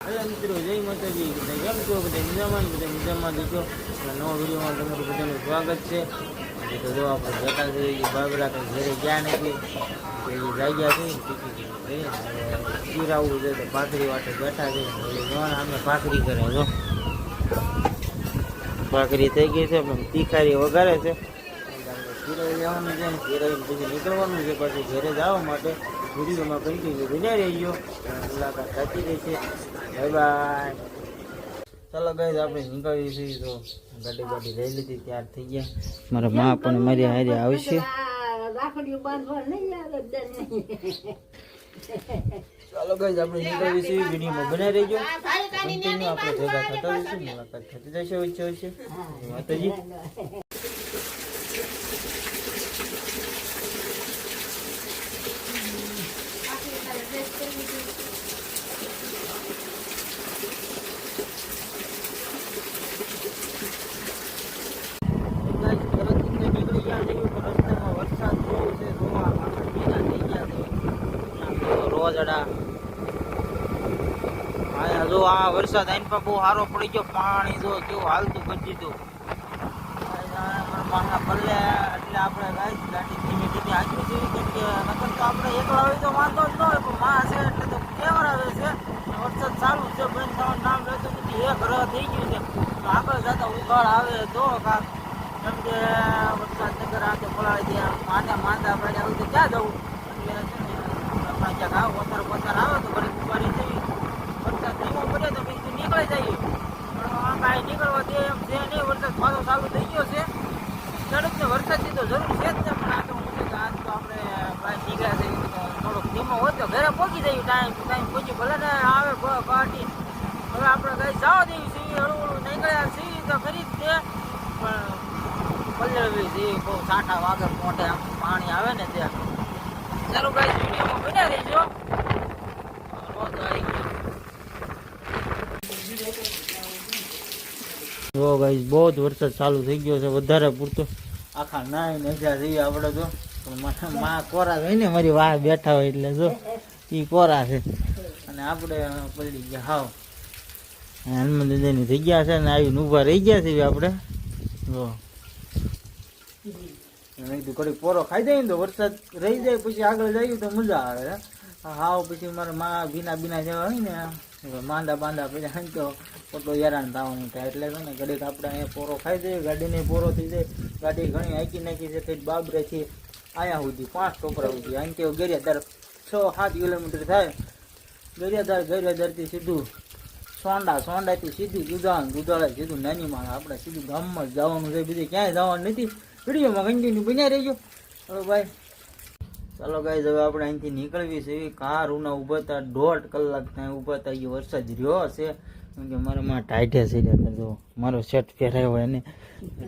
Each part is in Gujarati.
हेलो मित्रों, जय माताजी। केम छो? બધા મજામાં દેજો। નવો વિડીયોમાં તમારું બધાનું સ્વાગત છે। તો જો આપણે બેઠા છીએ બાબરા કંઈ ઘરે ગયા નથી, એ જાગ્યા છે ચીરાવું છે તો ભાખરી વાટે બેઠા છે। અમે ભાખરી કરે જો ભાખરી થઈ ગઈ છે, પણ તીખારી વઘારે છે। ચીરાઈ જવાનું છે, ચીરાઈને પછી નીકળવાનું છે પાછું ઘરે જવા માટે। વિડીયોમાં કન્ટિન્યુ બન્યા રહીજો, મુલાકાત થતી રહેશે। Bye bye. ચાલો ગાઈસ, આપણે નીકળીએ છીએ તો ગાડી બાડી લઈ લીધી, તૈયાર થઈ ગયા। મારા મા પણ મારી હારે આવશે। ચાલો ગાઈસ, આપણે નીકળીએ છીએ, વિડીયોમાં બનાવી રહેજો, કન્ટિન્યુ આપણે ભેગા થતા રહીશું, મુલાકાત થતી જશે વચ્ચે વચ્ચે। માતાજી। જો આ વરસાદ આઈન પર બહુ સારો પડી ગયો, પાણી જો કેવું હાલતું કરી દીધું પલ્લે। એટલે આપણે ગાડી ધીમે ધીમે હાંચવી જોઈએ, કેમ કે નકર તો આપણે એકલા હોય તો વાંધો જ ન હોય, પણ માં છે એટલે તો કેવર આવે છે। વરસાદ ચાલુ છે, બેન તમારું નામ લેતું નથી, એક રહ થઈ ગયું છે, તો આગળ જતા ઉઘાડ આવે તો કાંક, કેમ કે વરસાદ નગર આ તો પલાળી દે માને માંદા પડ્યા હોય તો ક્યાં જવું। એટલે છે ને આપણે ક્યાંક આવો વધારે આવે તો ઘરે ઉભારી જઈએ, વરસાદ ધીમો પડે તો બીજું નીકળી જઈએ, પણ કાંઈ નીકળવા દે એમ છે નહીં। વરસાદ પાછો ચાલુ થઈ ગયો છે, ખેડૂતને વરસાદની તો જરૂર છે જ ને, પણ આ તો આજ તો આપણે બહાર નીકળ્યા છે તો થોડોક ધીમો હોય તો ઘરે પહોંચી જઈએ, ટાઈમ પહોંચી ભલે ને આવે ગાડી। હવે આપણે કઈ જવા દેવી છીએ, હળવું નીકળ્યા છીએ તો ખરી જ છે, પણ પલ્લવી છીએ બહુ સાંઠા વાગે મોઢે આમ પાણી આવે ને ત્યાં। ચાલો ગાઈસ, વિડીયોમાં બન્યા રહેજો। જો ગાઈસ, બહુ જ વરસાદ ચાલુ થઈ ગયો છે, વધારે પૂરતો આખા નાઈ નજા જઈએ આપણે તો, પણ માં કોરા હોય ને મારી વાહ બેઠા હોય એટલે જો એ કોરા છે, અને આપણે પડી ગયા હાવ હનુમાન દાદાની થઈ ગયા છે ને આવીને ઊભા રહી ગયા છે આપણે। જો મેં કીધું ઘડી પોરો ખાઈ જાય ને તો વરસાદ રહી જાય, પછી આગળ જઈએ તો મજા આવે। હાવ પછી મારા માં બીના જેવા હોય ને માંદા પછી તો ખોટો હેરાન થવાનું થાય, એટલે છે ને ઘડીક આપણે અહીંયા પોરો ખાઈ જઈએ, ગાડીને પોરો થઈ જાય। ગાડી ઘણી હાંકી નાખી છે, કંઈક બાબરેથી અહીંયા સુધી 5 ટોપરા સુધી, અહીં કે ગરિયાધાર 6-7 કિલોમીટર થાય। ગરિયાધારથી સીધું સોંડાથી સીધું દુધાળા સીધું નાની માં આપણે સીધું ગામમાં જ જવાનું છે, બીજે ક્યાંય જવાનું નથી। વિડીયોમાં કન્ટિન્યુ બન્યા રહેજો। હવે ભાઈ ચાલો ગાઈસ, હવે આપણે અહીંથી નીકળવી છે। કાર ઉના ઊભા હતા 1.5 કલાક ત્યાં ઊભા હતા, એ વરસાદ રહ્યો છે, કેમ કે મારા માં ટાઈટે ચડ્યા જો મારો શર્ટ પહેરાયો એને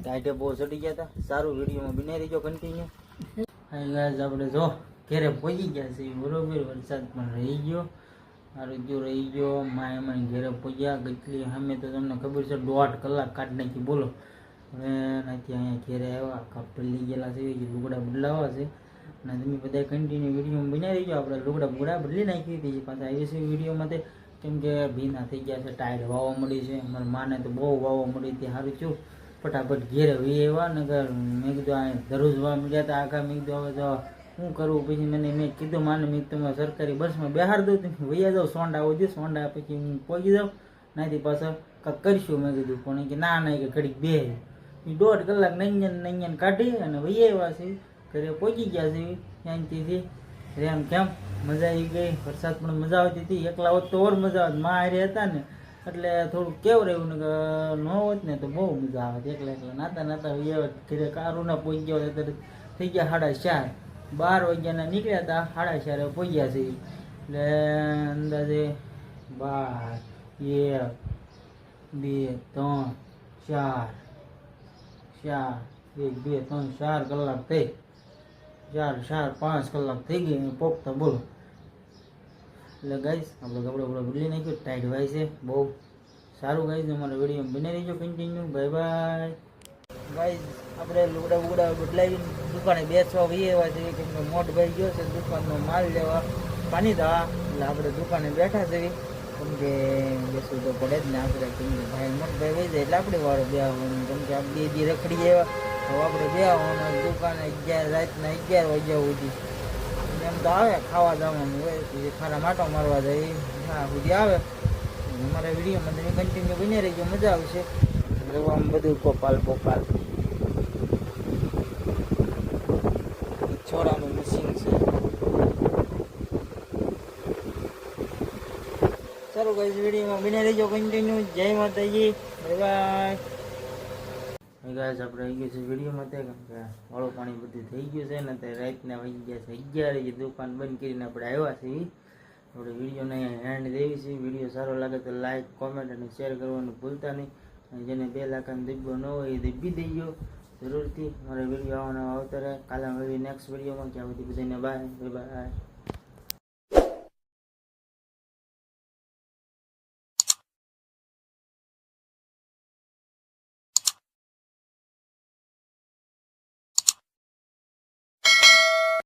ટાઈટે બહુ ચડી ગયા હતા। સારું, વિડીયોમાં બન્યા રહેજો કન્ટિન્યુ। હા ગાઈસ, આપણે જો ઘરે પહોંચી ગયા છે બરોબર, વરસાદ પણ રહી ગયો, આરોગ્ય રહી ગયો, એમાં ઘરે પહોંચ્યા। કેટલી સામે તો તમને ખબર છે 1.5 કલાક કાઢી નાખી બોલો। હવે ત્યાંથી અહીંયા ઘેરે આવ્યા, કપડ લઈ ગયેલા છે, લુગડા બદલાવા છે, અને તમે બધા કન્ટિન્યુ વિડીયોમાં બન્યા રહીજો। આપણે લુગડા બદલી નાખી હતી, પાછા આવી છે વિડીયોમાં, કેમ કે ભીના થઈ ગયા છે, ટાયર વાવવા મળી છે, અમારા માને તો બહુ વાવવા મળી હતી। સારું છું ફટાફટ ઘેરે વી આવ્યા, નગર મેં કીધું આ દરરોજ વાવા મળ્યા હતા આખા, મેં કીધું હવે તો શું કરવું। પછી મેં કીધું માને મેં તમે સરકારી બસમાં બેહાર દઉં, તમે વૈયા જાઓ સોંડા આવજો, સોંડા પછી હું પહોંચી જાઉં, નાથી પાછા કાંઈક કરશું મેં કીધું, પણ કે ના કે ઘડીક બે 1.5 કલાક નૈયન કાઢી અને વૈયા આવ્યા છે, ઘરે પહોંચી ગયા છે શાંતિથી। એમ કેમ મજા આવી ગઈ, વરસાદ પણ મજા આવતી હતી, એકલા હોત તો ઓર મજા આવત, માં હારે હતા ને એટલે થોડુંક કેવું રહ્યું ને કે ન હોત ને તો બહુ મજા આવે। એકલા નાતા ઘરે કારુના પહોંચી ગયા ત્યારે થઈ ગયા 4:30, 12 વાગ્યાના નીકળ્યા હતા, 4:30 પહોંચ્યા છે, એટલે અંદાજે 12, 1, 2, 3, 4 કલાક થઈ, 4-5 કલાક થઈ ગઈ પોકતા બોલો। એટલે ગાઈસ, આપણે કપડા બદલી નાખ્યું, ટાઈટ વાય છે બહુ સારું। ગાઈસ, અમારા વિડીયો બની રહીજો કન્ટિન્યુ। બાય બાય ગાઈસ, આપણે લુગડા બદલાવીને દુકાને બેસવા વહી આવ્યા છીએ, કેમ કે મોટભાઈ ગયો છે દુકાનનો માલ લેવા પાણી દવા, એટલે આપણે દુકાને બેઠા છીએ, કેમ કે તો પડે જ ને આપણે, કેમ કે ભાઈ મોટભાઈ વહી જાય એટલે આપણે વાળો બે આવવાનું, કેમ કે આપણે 2 દી રખડી આવ્યા તો આપણે બે આવવાનું દુકાને 11 રાતના 11 વાગ્યા સુધી એમ તો આવે, ખાવા જવાનું હોય પછી ખારા માટો મારવા જાય હા સુધી આવે. અમારા વિડીયોમાં તમે કન્ટિન્યુ બની રહીજો, મજા આવશે. આમ બધું પોપાલ છોરાનું મશીન છે. સારું ગાઈસ, વિડીયોમાં બની રહીજો કન્ટિન્યુ. જય માતાજી, બાય બાય. ગાઈસ આપણે આવી ગયું છે વિડીયોમાં તે, કેમ કે વાળું પાણી બધું થઈ ગયું છે ને તે રાતના વાગી ગયા છે 11, દુકાન બંધ કરીને આપણે આવ્યા છીએ. આપણે વિડીયોને હેન્ડ દેવી છે. વિડીયો સારો લાગે તો લાઈક, કોમેન્ટ અને શેર કરવાનું ભૂલતા નહીં. અને જેને 2 લાખનો દબ્બો ન હોય એ દબ્બી દેજો જરૂરથી. મારા વિડીયો આવવાના આવતા રહે. કાલે મળીએ નેક્સ્ટ વિડીયોમાં. ત્યાં સુધી બધાને બાય બાય.